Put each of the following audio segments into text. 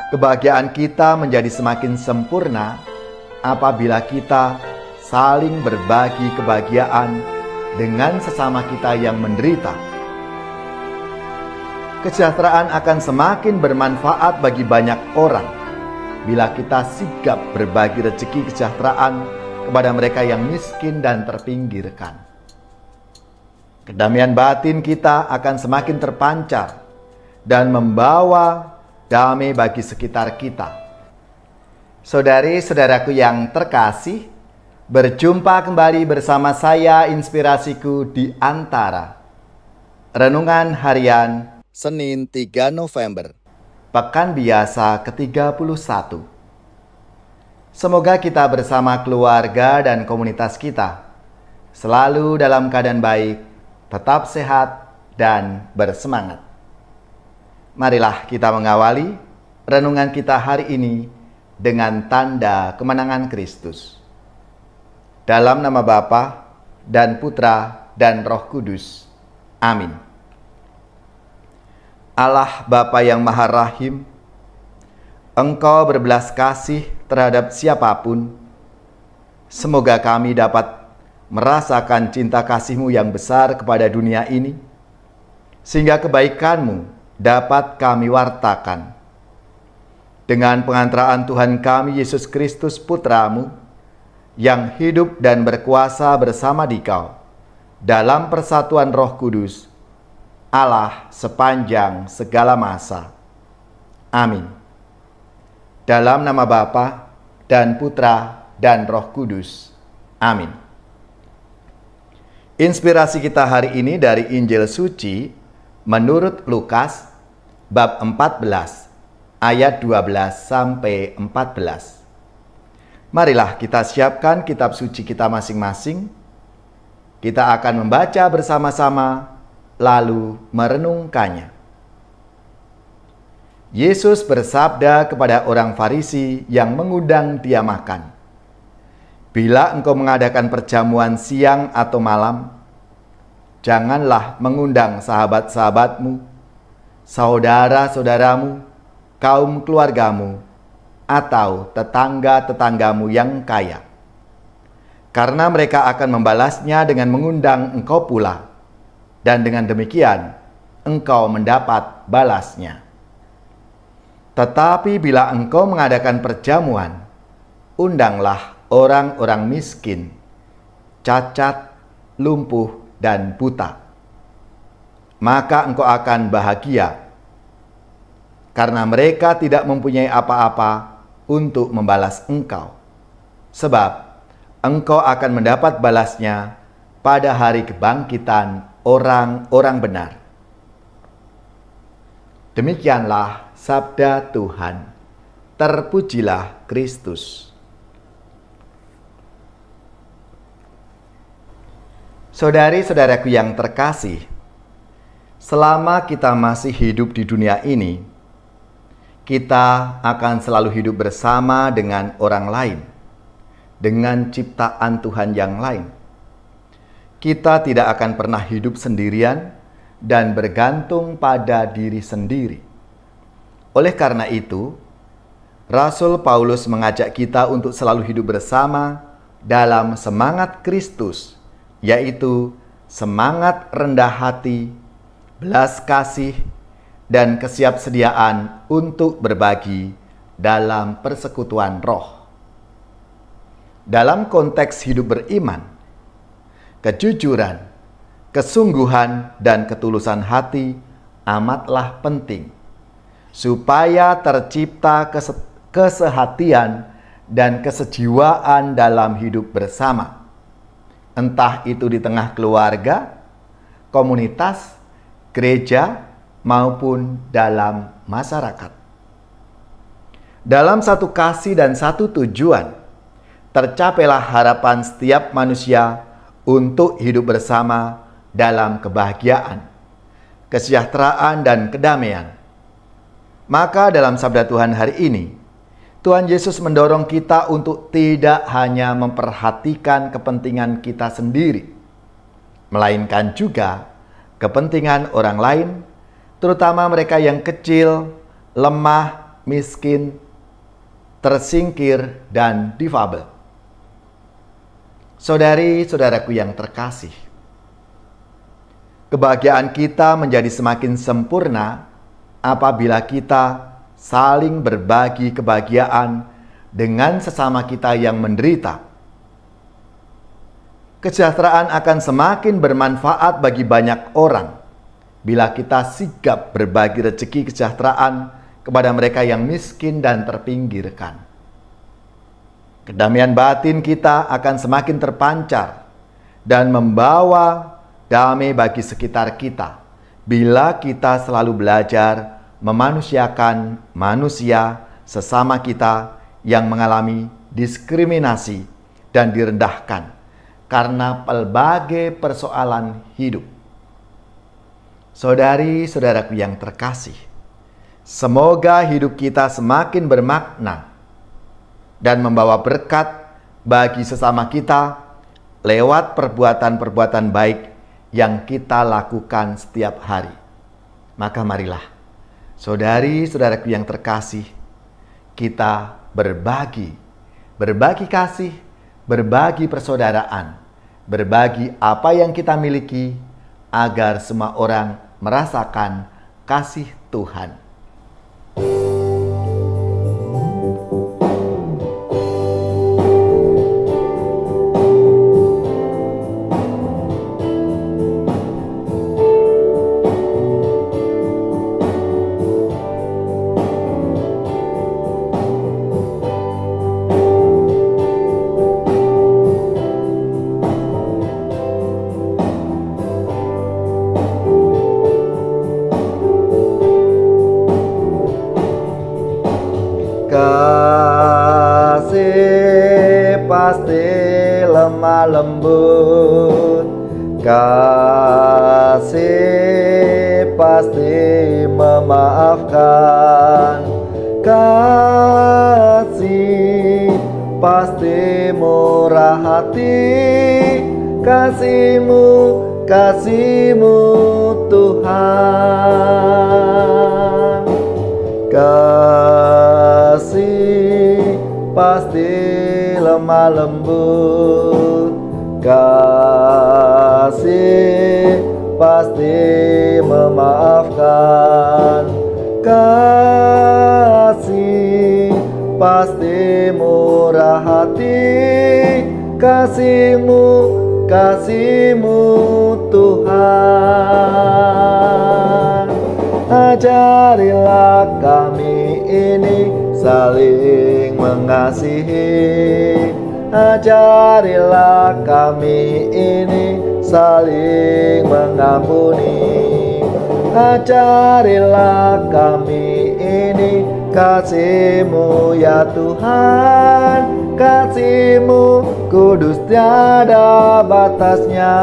Kebahagiaan kita menjadi semakin sempurna apabila kita saling berbagi kebahagiaan dengan sesama kita yang menderita. Kesejahteraan akan semakin bermanfaat bagi banyak orang bila kita sigap berbagi rezeki kesejahteraan kepada mereka yang miskin dan terpinggirkan. Kedamaian batin kita akan semakin terpancar dan membawa damai bagi sekitar kita. Saudari-saudaraku yang terkasih, berjumpa kembali bersama saya Inspirasiku di Antara. Renungan Harian Senin 3 November, Pekan Biasa ke-31. Semoga kita bersama keluarga dan komunitas kita selalu dalam keadaan baik, tetap sehat, dan bersemangat. Marilah kita mengawali renungan kita hari ini dengan tanda kemenangan Kristus. Dalam nama Bapa dan Putra dan Roh Kudus. Amin. Allah Bapa yang Maha Rahim, Engkau berbelas kasih terhadap siapapun. Semoga kami dapat merasakan cinta kasih-Mu yang besar kepada dunia ini, sehingga kebaikan-Mu dapat kami wartakan. Dengan pengantaraan Tuhan kami Yesus Kristus Putra-Mu, yang hidup dan berkuasa bersama Dikau, dalam persatuan Roh Kudus, Allah sepanjang segala masa. Amin. Dalam nama Bapa dan Putra dan Roh Kudus. Amin. Inspirasi kita hari ini dari Injil Suci menurut Lukas bab 14 ayat 12 sampai 14. Marilah kita siapkan kitab suci kita masing-masing. Kita akan membaca bersama-sama lalu merenungkannya. Yesus bersabda kepada orang Farisi yang mengundang dia makan, "Bila engkau mengadakan perjamuan siang atau malam, janganlah mengundang sahabat-sahabatmu, saudara-saudaramu, kaum keluargamu, atau tetangga-tetanggamu yang kaya. Karena mereka akan membalasnya dengan mengundang engkau pula, dan dengan demikian engkau mendapat balasnya. Tetapi bila engkau mengadakan perjamuan, undanglah orang-orang miskin, cacat, lumpuh, dan buta. Maka engkau akan bahagia, karena mereka tidak mempunyai apa-apa untuk membalas engkau. Sebab engkau akan mendapat balasnya pada hari kebangkitan orang-orang benar." Demikianlah sabda Tuhan. Terpujilah Kristus. Saudari-saudaraku yang terkasih, selama kita masih hidup di dunia ini, kita akan selalu hidup bersama dengan orang lain, dengan ciptaan Tuhan yang lain. Kita tidak akan pernah hidup sendirian dan bergantung pada diri sendiri. Oleh karena itu, Rasul Paulus mengajak kita untuk selalu hidup bersama dalam semangat Kristus, yaitu semangat rendah hati, belas kasih, dan kesiapsediaan untuk berbagi dalam persekutuan roh. Dalam konteks hidup beriman, kejujuran, kesungguhan, dan ketulusan hati amatlah penting, supaya tercipta kesehatian dan kesejiwaan dalam hidup bersama, entah itu di tengah keluarga, komunitas, gereja, maupun dalam masyarakat. Dalam satu kasih dan satu tujuan, tercapailah harapan setiap manusia untuk hidup bersama dalam kebahagiaan, kesejahteraan, dan kedamaian. Maka dalam sabda Tuhan hari ini, Tuhan Yesus mendorong kita untuk tidak hanya memperhatikan kepentingan kita sendiri, melainkan juga kepentingan orang lain, terutama mereka yang kecil, lemah, miskin, tersingkir, dan difabel. Saudari-saudaraku yang terkasih, kebahagiaan kita menjadi semakin sempurna apabila kita saling berbagi kebahagiaan dengan sesama kita yang menderita. Kesejahteraan akan semakin bermanfaat bagi banyak orang bila kita sigap berbagi rezeki kesejahteraan kepada mereka yang miskin dan terpinggirkan. Kedamaian batin kita akan semakin terpancar dan membawa damai bagi sekitar kita bila kita selalu belajar memanusiakan manusia sesama kita yang mengalami diskriminasi dan direndahkan karena berbagai persoalan hidup. Saudari-saudaraku yang terkasih, semoga hidup kita semakin bermakna dan membawa berkat bagi sesama kita lewat perbuatan-perbuatan baik yang kita lakukan setiap hari. Maka marilah, saudari-saudaraku yang terkasih, kita berbagi kasih, berbagi persaudaraan, berbagi apa yang kita miliki agar semua orang merasakan kasih Tuhan. Kasih pasti lemah lembut, kasih pasti memaafkan, kasih pasti murah hati, kasih-Mu Tuhan. Kasih pasti lemah lembut, kasih pasti memaafkan, kasih pasti murah hati, kasih-Mu Tuhan. Ajarilah kami ini saling mengasihi, ajarilah kami ini saling mengampuni, ajarilah kami ini kasih-Mu ya Tuhan, kasih-Mu kudus tiada batasnya.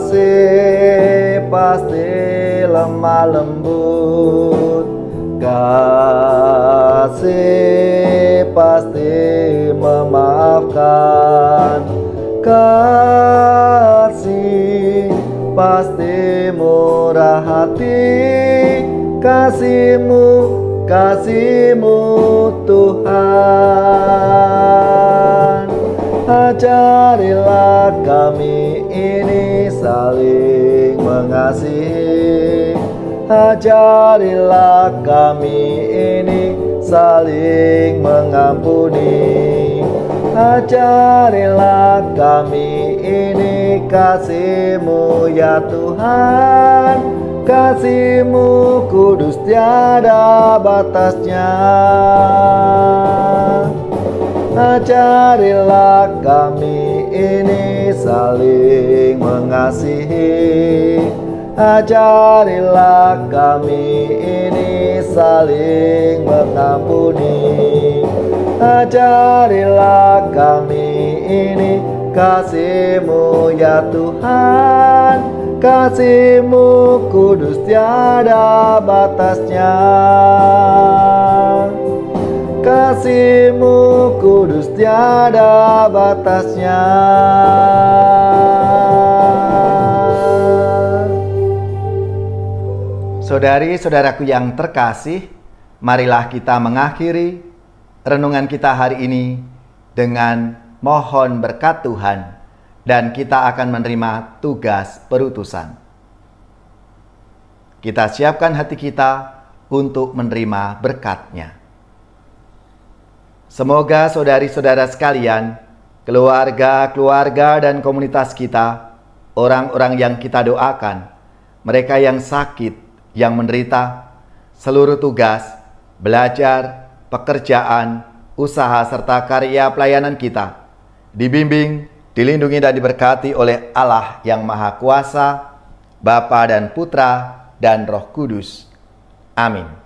Kasih pasti lemah lembut, kasih pasti memaafkan, kasih pasti murah hati, kasih-Mu Tuhan. Ajarilah kami ini saling mengasihi, ajarilah kami ini saling mengampuni, ajarilah kami ini kasih-Mu ya Tuhan, kasih-Mu kudus tiada batasnya. Ajarilah kami ini saling mengasihi, ajarilah kami ini saling mengampuni. Ajarilah kami ini kasih-Mu ya Tuhan, kasih-Mu kudus tiada batasnya. Kasih-Mu kudus tiada batasnya. Saudari-saudaraku yang terkasih, marilah kita mengakhiri renungan kita hari ini dengan mohon berkat Tuhan, dan kita akan menerima tugas perutusan. Kita siapkan hati kita untuk menerima berkat-Nya. Semoga saudari-saudara sekalian, keluarga-keluarga dan komunitas kita, orang-orang yang kita doakan, mereka yang sakit, yang menderita, seluruh tugas, belajar, pekerjaan, usaha, serta karya pelayanan kita, dibimbing, dilindungi dan diberkati oleh Allah yang Maha Kuasa, Bapa dan Putra dan Roh Kudus. Amin.